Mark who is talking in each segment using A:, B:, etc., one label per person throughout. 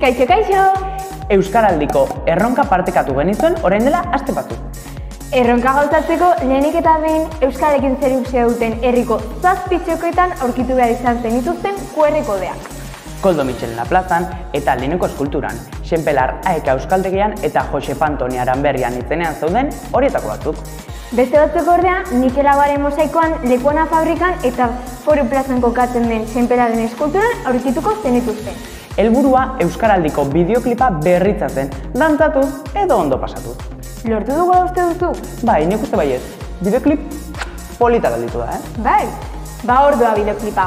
A: Kaixo, kaixo!
B: Euskaraldiko erronka partekatu genizuen orain dela aste batzuk.
A: Erronka gauzatzeko lehenik eta behin euskalekin zerikusia duten herriko 7 txokoetan aurkitu behar izan zenituzten QR kodeak.
B: Koldo Mitxelena plazan eta Leheneko eskulturan, Xenpelar Aeka euskaltegian eta Josefa Antonia Aranberrian itzenean zauden horietako batzuk.
A: Beste batzuk ordea, Mikel Abaren mosaikoan, Lekuona fabrikan eta Foru plazan kokatzen den Xenpelaren eskulturan aurkituko zenituzten.
B: Helburua euskaraldiko bideoklipa berritzatzen, dantzatuz edo ondo pasatuz.
A: Lortu dugula uste duzu?
B: Bai, nik uste baiez. Bideoklip polita galditu da,
A: Bai, ba ordua bideoklipa.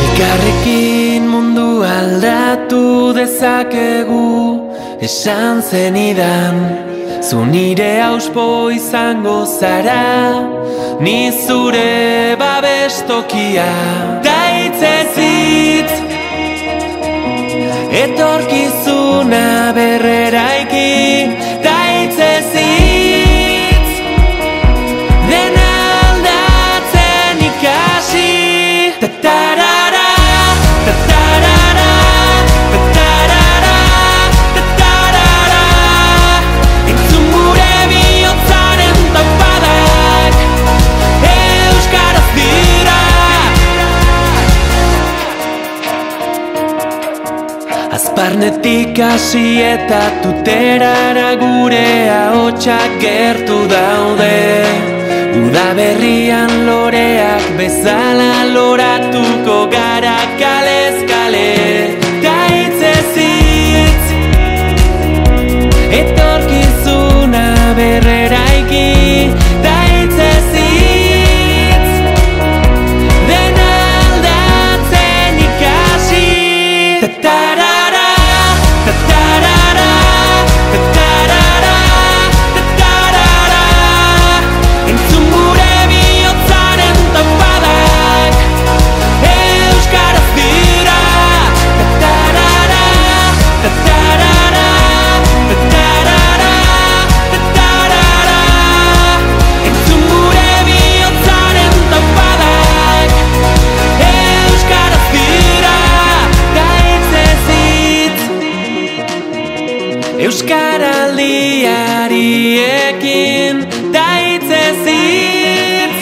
C: Elkarrekin mundu aldatu dezakegu, esan zenidan, zu nire auspo izango zara, ni zure babestokia. Daitzez hitz, etorkizuna berreraiki. Daitzez hitz, dena aldatzen ikasi. Tatarara, tatarara, tatarara, tatarara. Entzun gure bihotzaren tapadak, euskaraz dira. Azparnetik hasi eta tuterara gure ahotsak gertu daude. Udaberrian loreak bezala loratuko gara kalez kale. Daitzez hitz, etorkizuna berreraiki. Daitzez hitz, dena aldatzen ikasi. Tatarara, tatarara, tatarara, tatarara. Entzun gure bihotzaren tapadak, euskaraz dira. Tatarara, tatarara, tatarara, tatarara. Entzun gure bihotzaren tapadak, euskaraz dira. Daitzez hitz, euskaraldiari ekin. Daitzez hitz,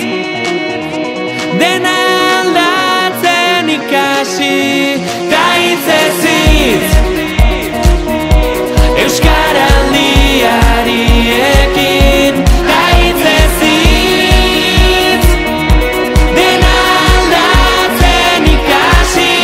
C: dena aldatzen ikasi. Daitzez hitz, euskaraldiari ekin. Daitzez hitz, dena aldatzen ikasi.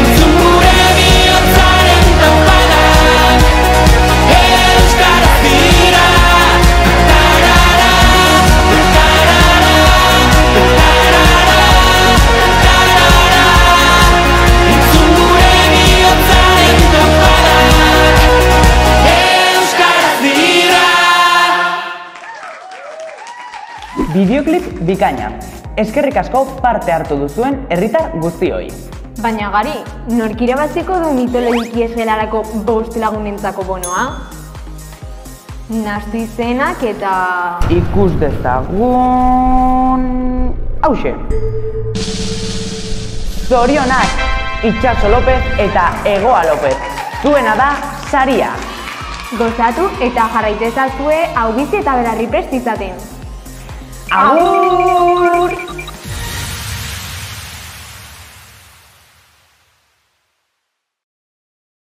C: Entzun gure bihotzaren tapadak, euskaraz dira. Tatarara, tatarara, tatarara, tatarara. Entzun gure bihotzaren tapadak, euskaraz dira.
B: Bideoklip bikaina. Eskerrik asko parte hartu duzuen herritar guztioi.
A: Baina gari, nork irabaziko du mitologiki esgelarako 5 lagunentzako bonoa? Nahastu izenak eta...
B: Ikus dezagun... Hauxe! Zorionak, Itxaso Lopez eta Egoa Lopez. Zuena da saria.
A: Gozatu eta jarraitezazue hau bizi eta belarri prest izaten.
B: Agur!